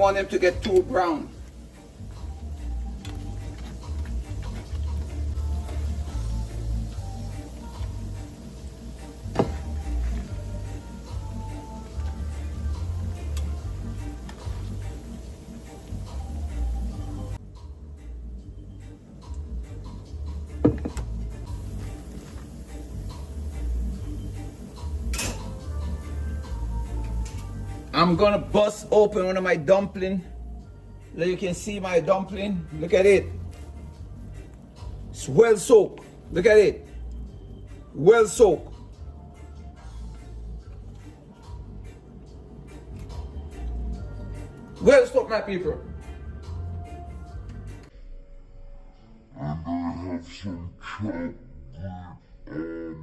want them to get too brown. I'm gonna bust open one of my dumpling. You can see my dumpling. Look at it. It's well soaked. Look at it. Well soaked. Well soaked, my people. And I have some chocolate skillet.